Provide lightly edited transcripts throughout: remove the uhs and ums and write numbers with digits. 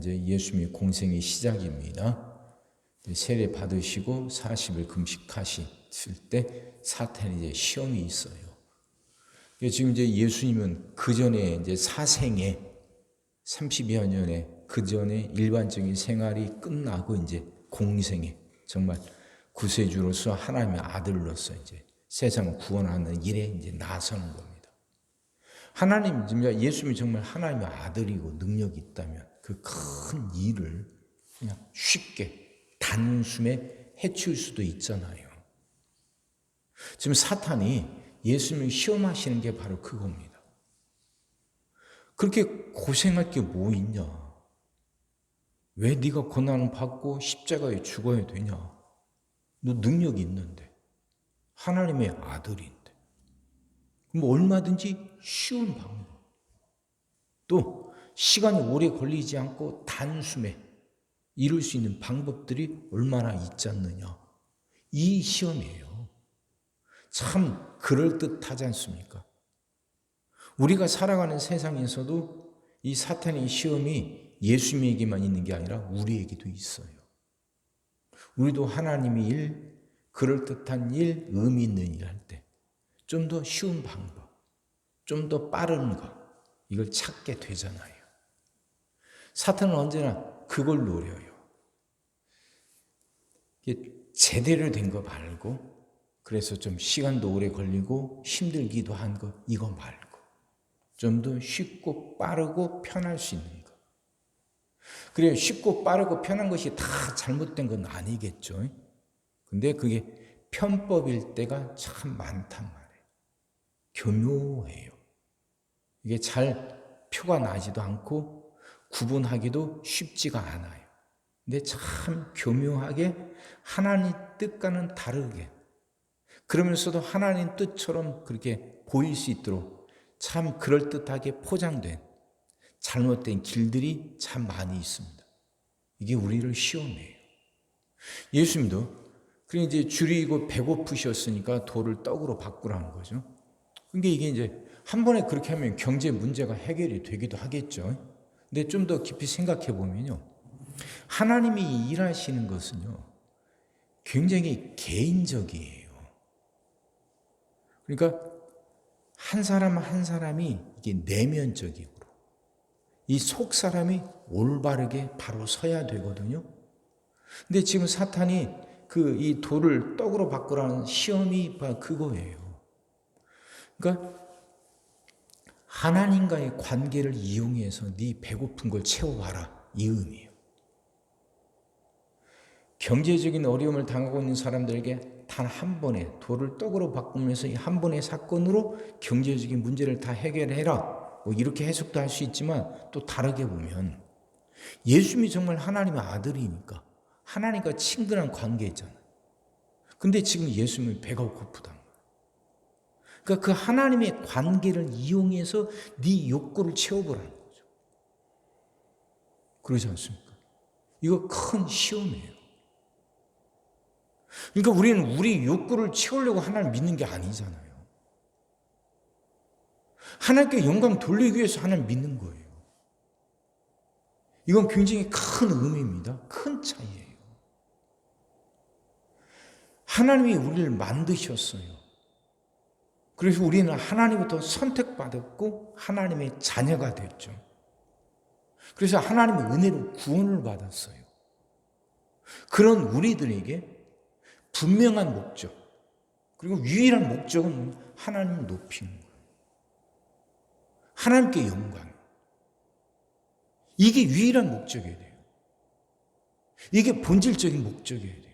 이제 예수님의 공생의 시작입니다. 세례 받으시고 40일 금식하셨을 때 사탄이 이제 시험이 있어요. 지금 이제 예수님은 그 전에 이제 사생에 30여 년에 그 전에 일반적인 생활이 끝나고 이제 공생에 정말 구세주로서 하나님의 아들로서 이제 세상을 구원하는 일에 이제 나서는 겁니다. 하나님, 예수님이 정말 하나님의 아들이고 능력이 있다면 그 큰 일을 그냥 쉽게 단숨에 해칠 수도 있잖아요. 지금 사탄이 예수님을 시험하시는 게 바로 그겁니다. 그렇게 고생할 게 뭐 있냐? 왜 네가 고난을 받고 십자가에 죽어야 되냐? 너 능력이 있는데, 하나님의 아들인데. 그럼 얼마든지 쉬운 방법. 또 시간이 오래 걸리지 않고 단숨에 이룰 수 있는 방법들이 얼마나 있지 않느냐. 이 시험이에요. 참 그럴듯하지 않습니까? 우리가 살아가는 세상에서도 이 사탄의 시험이 예수님에게만 있는 게 아니라 우리에게도 있어요. 우리도 하나님의 일, 그럴듯한 일, 의미 있는 일 할 때 좀 더 쉬운 방법, 좀 더 빠른 거, 이걸 찾게 되잖아요. 사탄은 언제나 그걸 노려요. 제대로 된 거 말고, 그래서 좀 시간도 오래 걸리고 힘들기도 한 거, 이거 말고 좀 더 쉽고 빠르고 편할 수 있는 거. 그래요. 쉽고 빠르고 편한 것이 다 잘못된 건 아니겠죠. 근데 그게 편법일 때가 참 많단 말이에요. 교묘해요. 이게 잘 표가 나지도 않고 구분하기도 쉽지가 않아요. 근데 참 교묘하게 하나님 뜻과는 다르게, 그러면서도 하나님 뜻처럼 그렇게 보일 수 있도록 참 그럴듯하게 포장된 잘못된 길들이 참 많이 있습니다. 이게 우리를 시험해요. 예수님도 그래 이제 줄이고 배고프셨으니까 돌을 떡으로 바꾸라는 거죠. 근데 이게 이제 한 번에 그렇게 하면 경제 문제가 해결이 되기도 하겠죠. 근데 좀 더 깊이 생각해 보면요, 하나님이 일하시는 것은요 굉장히 개인적이에요. 그러니까 한 사람 한 사람이 이게 내면적이고 이 속 사람이 올바르게 바로 서야 되거든요. 근데 지금 사탄이 이 돌을 떡으로 바꾸라는 시험이 바로 그거예요. 그러니까 하나님과의 관계를 이용해서 네 배고픈 걸 채워봐라, 이 의미예요. 경제적인 어려움을 당하고 있는 사람들에게 단 한 번에 돌을 떡으로 바꾸면서 이 한 번의 사건으로 경제적인 문제를 다 해결해라, 뭐 이렇게 해석도 할 수 있지만 또 다르게 보면 예수님이 정말 하나님의 아들이니까 하나님과 친근한 관계잖아요. 근데 지금 예수님은 배가 고프다. 그러니까 그 하나님의 관계를 이용해서 네 욕구를 채워보라는 거죠. 그러지 않습니까? 이거 큰 시험이에요. 그러니까 우리는 우리 욕구를 채우려고 하나님을 믿는 게 아니잖아요. 하나님께 영광 돌리기 위해서 하나님 믿는 거예요. 이건 굉장히 큰 의미입니다. 큰 차이예요. 하나님이 우리를 만드셨어요. 그래서 우리는 하나님부터 선택받았고 하나님의 자녀가 됐죠. 그래서 하나님의 은혜로 구원을 받았어요. 그런 우리들에게 분명한 목적, 그리고 유일한 목적은 하나님을 높이는 거예요. 하나님께 영광. 이게 유일한 목적이어야 돼요. 이게 본질적인 목적이어야 돼요.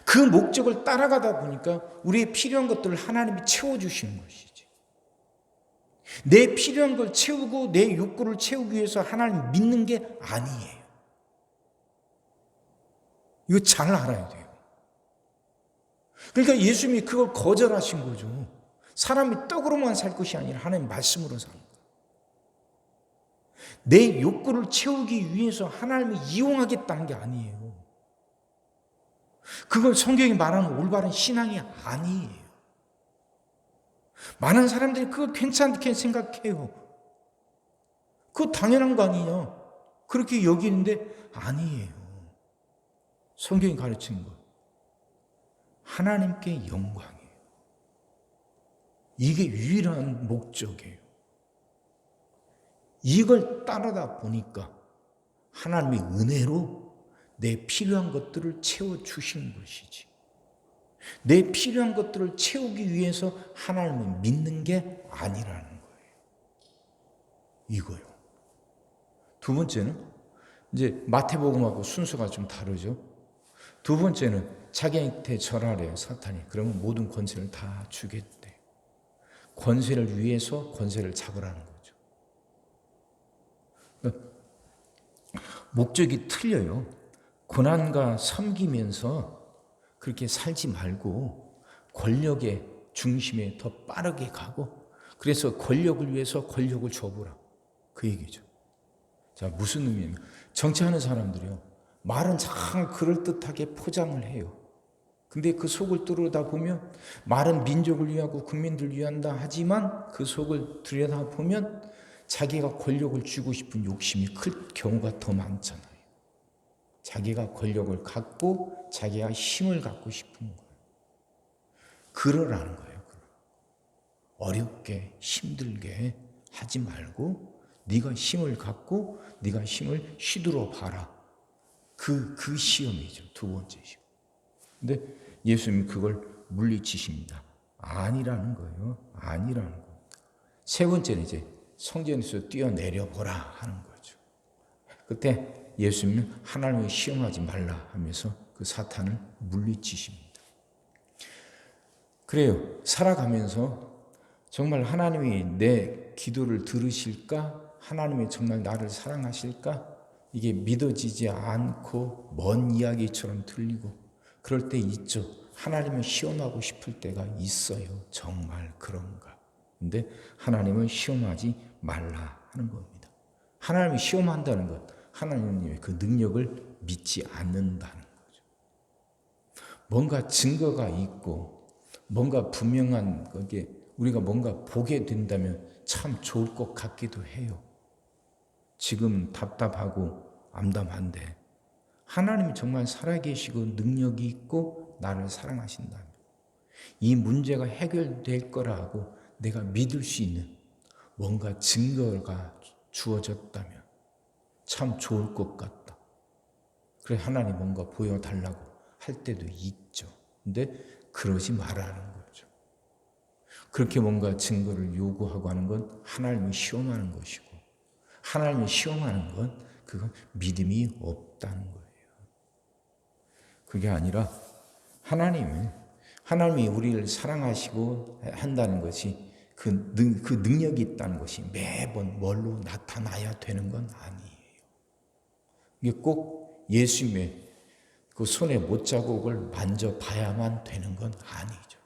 그 목적을 따라가다 보니까 우리의 필요한 것들을 하나님이 채워주시는 것이지. 내 필요한 걸 채우고 내 욕구를 채우기 위해서 하나님 믿는 게 아니에요. 이거 잘 알아야 돼요. 그러니까 예수님이 그걸 거절하신 거죠. 사람이 떡으로만 살 것이 아니라 하나님 말씀으로 사는 거예요. 내 욕구를 채우기 위해서 하나님을 이용하겠다는 게 아니에요. 그걸 성경이 말하는 올바른 신앙이 아니에요. 많은 사람들이 그거 괜찮게 생각해요. 그거 당연한 거 아니냐. 그렇게 여기는데 아니에요. 성경이 가르치는 것. 하나님께 영광이에요. 이게 유일한 목적이에요. 이걸 따르다 보니까 하나님의 은혜로 내 필요한 것들을 채워주시는 것이지. 내 필요한 것들을 채우기 위해서 하나님을 믿는 게 아니라는 거예요. 이거요. 두 번째는 이제 마태복음하고 순서가 좀 다르죠. 두 번째는 자기한테 절하래요, 사탄이. 그러면 모든 권세를 다 주겠대. 권세를 위해서 권세를 잡으라는 거죠. 그러니까 목적이 틀려요. 고난과 섬기면서 그렇게 살지 말고 권력의 중심에 더 빠르게 가고, 그래서 권력을 위해서 권력을 줘보라, 그 얘기죠. 자, 무슨 의미냐면 정치하는 사람들이요, 말은 참 그럴듯하게 포장을 해요. 근데 그 속을 뚫어다 보면 말은 민족을 위하고 국민들을 위한다 하지만 그 속을 들여다보면 자기가 권력을 쥐고 싶은 욕심이 클 경우가 더 많잖아요. 자기가 권력을 갖고 자기가 힘을 갖고 싶은 거예요. 그러라는 거예요. 어렵게 힘들게 하지 말고 네가 힘을 갖고 네가 힘을 휘두르 봐라. 그 시험이죠. 두 번째 시험. 근데 예수님이 그걸 물리치십니다. 아니라는 거예요. 아니라는 거. 세 번째는 이제 성전에서 뛰어내려 보라 하는 거죠. 그때 예수님은 하나님을 시험하지 말라 하면서 그 사탄을 물리치십니다. 그래요. 살아가면서 정말 하나님이 내 기도를 들으실까? 하나님이 정말 나를 사랑하실까? 이게 믿어지지 않고 먼 이야기처럼 들리고 그럴 때 있죠. 하나님을 시험하고 싶을 때가 있어요. 정말 그런가? 근데 하나님을 시험하지 말라 하는 겁니다. 하나님을 시험한다는 것, 하나님의 그 능력을 믿지 않는다는 거죠. 뭔가 증거가 있고 뭔가 분명한 거기에 우리가 뭔가 보게 된다면 참 좋을 것 같기도 해요. 지금 답답하고 암담한데 하나님이 정말 살아계시고 능력이 있고 나를 사랑하신다면 이 문제가 해결될 거라고 내가 믿을 수 있는 뭔가 증거가 주어졌다면 참 좋을 것 같다. 그래 하나님 뭔가 보여달라고 할 때도 있죠. 근데 그러지 말라는 거죠. 그렇게 뭔가 증거를 요구하고 하는 건 하나님을 시험하는 것이고 하나님을 시험하는 건 그건 믿음이 없다는 거예요. 그게 아니라 하나님이 우리를 사랑하시고 한다는 것이 그 능력이 있다는 것이 매번 뭘로 나타나야 되는 건 아니에요. 이게 꼭 예수님의 그 손의 못자국을 만져봐야만 되는 건 아니죠.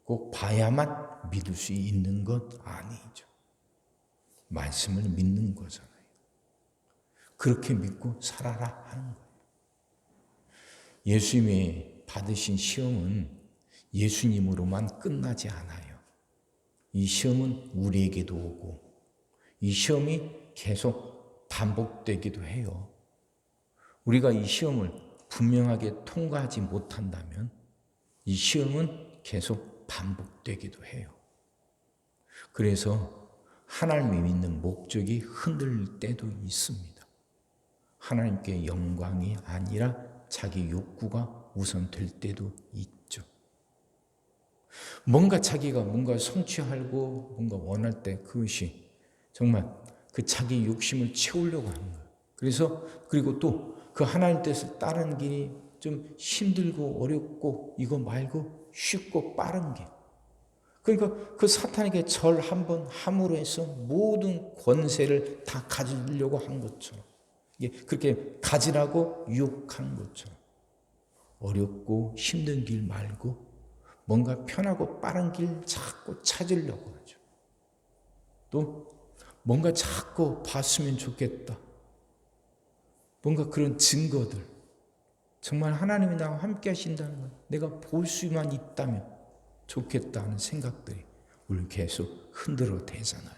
꼭 봐야만 믿을 수 있는 것 아니죠. 말씀을 믿는 거잖아요. 그렇게 믿고 살아라 하는 거예요. 예수님이 받으신 시험은 예수님으로만 끝나지 않아요. 이 시험은 우리에게도 오고 이 시험이 계속 반복되기도 해요. 우리가 이 시험을 분명하게 통과하지 못한다면 이 시험은 계속 반복되기도 해요. 그래서 하나님이 믿는 목적이 흔들릴 때도 있습니다. 하나님께 영광이 아니라 자기 욕구가 우선될 때도 있죠. 자기가 뭔가 성취하고 뭔가 원할 때 그것이 정말 그 자기 욕심을 채우려고 하는 거예요. 그리고 또 그 하나님 뜻을 따르는 길이 좀 힘들고 어렵고 이거 말고 쉽고 빠른 길. 그러니까 그 사탄에게 절 한번 함으로 해서 모든 권세를 다 가지려고 한 것처럼 그렇게 가지라고 유혹한 것처럼 어렵고 힘든 길 말고 뭔가 편하고 빠른 길 자꾸 찾으려고 하죠. 또 뭔가 자꾸 봤으면 좋겠다. 뭔가 그런 증거들. 정말 하나님이 나와 함께 하신다는 것. 내가 볼 수만 있다면 좋겠다는 생각들이 우리를 계속 흔들어 대잖아요.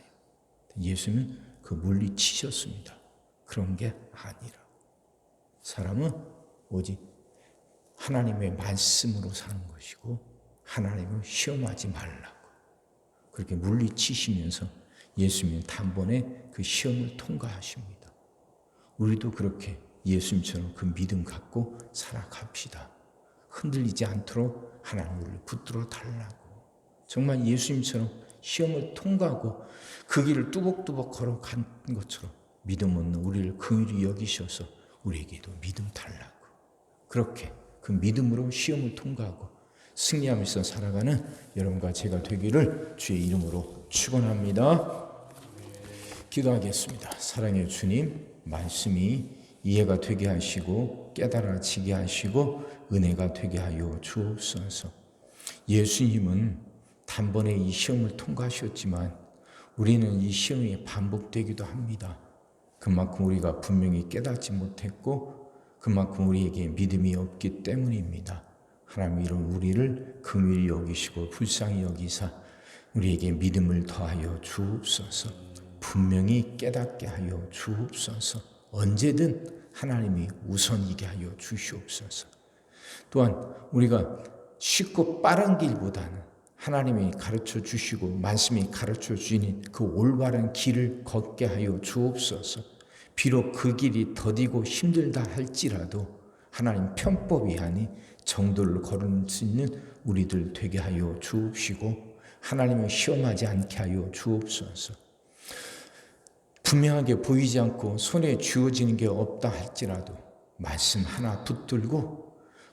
예수님은 그 물리치셨습니다. 그런 게 아니라 사람은 오직 하나님의 말씀으로 사는 것이고 하나님을 시험하지 말라고 그렇게 물리치시면서 예수님은 단번에 그 시험을 통과하십니다. 우리도 그렇게 예수님처럼 그 믿음 갖고 살아갑시다. 흔들리지 않도록 하나님 우리를 붙들어 달라고. 정말 예수님처럼 시험을 통과하고 그 길을 뚜벅뚜벅 걸어간 것처럼 믿음 없는 우리를 긍휼히 여기셔서 우리에게도 믿음 달라고. 그렇게 그 믿음으로 시험을 통과하고 승리하면서 살아가는 여러분과 제가 되기를 주의 이름으로 축원합니다. 기도하겠습니다. 사랑의 주님, 말씀이 이해가 되게 하시고 깨달아지게 하시고 은혜가 되게 하여 주옵소서. 예수님은 단번에 이 시험을 통과하셨지만 우리는 이 시험이 반복되기도 합니다. 그만큼 우리가 분명히 깨닫지 못했고 그만큼 우리에게 믿음이 없기 때문입니다. 하나님 이런 우리를 긍휼히 여기시고 불쌍히 여기사 우리에게 믿음을 더하여 주옵소서. 분명히 깨닫게 하여 주옵소서. 언제든 하나님이 우선이게 하여 주시옵소서. 또한 우리가 쉽고 빠른 길보다는 하나님이 가르쳐 주시고 말씀이 가르쳐 주시는 그 올바른 길을 걷게 하여 주옵소서. 비록 그 길이 더디고 힘들다 할지라도 하나님 편법이 아니 정도를 걸을 수 있는 우리들 되게 하여 주옵시고 하나님을 시험하지 않게 하여 주옵소서. 분명하게 보이지 않고 손에 쥐어지는 게 없다 할지라도 말씀 하나 붙들고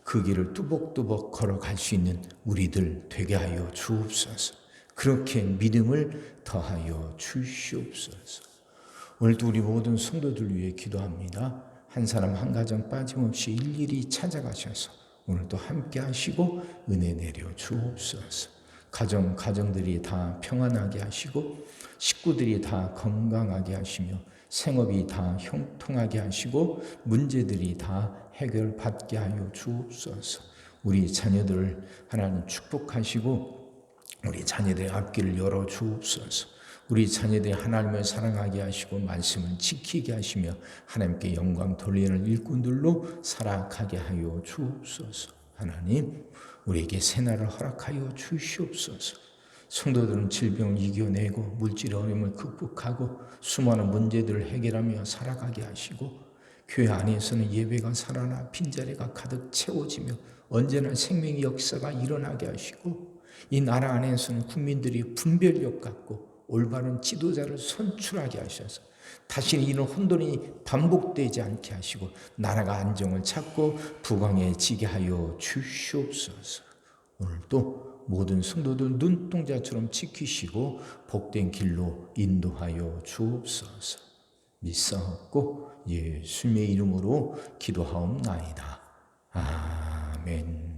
그 길을 뚜벅뚜벅 걸어갈 수 있는 우리들 되게 하여 주옵소서. 그렇게 믿음을 더하여 주시옵소서. 오늘도 우리 모든 성도들 위해 기도합니다. 한 사람 한 가정 빠짐없이 일일이 찾아가셔서 오늘도 함께 하시고 은혜 내려 주옵소서. 가정들이 다 평안하게 하시고 식구들이 다 건강하게 하시며 생업이 다 형통하게 하시고 문제들이 다 해결받게 하여 주옵소서. 우리 자녀들을 하나님 축복하시고 우리 자녀들의 앞길을 열어 주옵소서. 우리 자녀들이 하나님을 사랑하게 하시고 말씀을 지키게 하시며 하나님께 영광 돌리는 일꾼들로 살아가게 하여 주옵소서. 하나님 우리에게 새날을 허락하여 주시옵소서. 성도들은 질병을 이겨내고 물질의 어려움을 극복하고 수많은 문제들을 해결하며 살아가게 하시고 교회 안에서는 예배가 살아나 빈자리가 가득 채워지며 언제나 생명의 역사가 일어나게 하시고 이 나라 안에서는 국민들이 분별력 갖고 올바른 지도자를 선출하게 하셔서 다시는 이런 혼돈이 반복되지 않게 하시고 나라가 안정을 찾고 부강해지게 하여 주시옵소서. 오늘도 모든 성도들 눈동자처럼 지키시고 복된 길로 인도하여 주옵소서. 믿사옵고 예수님의 이름으로 기도하옵나이다. 아멘.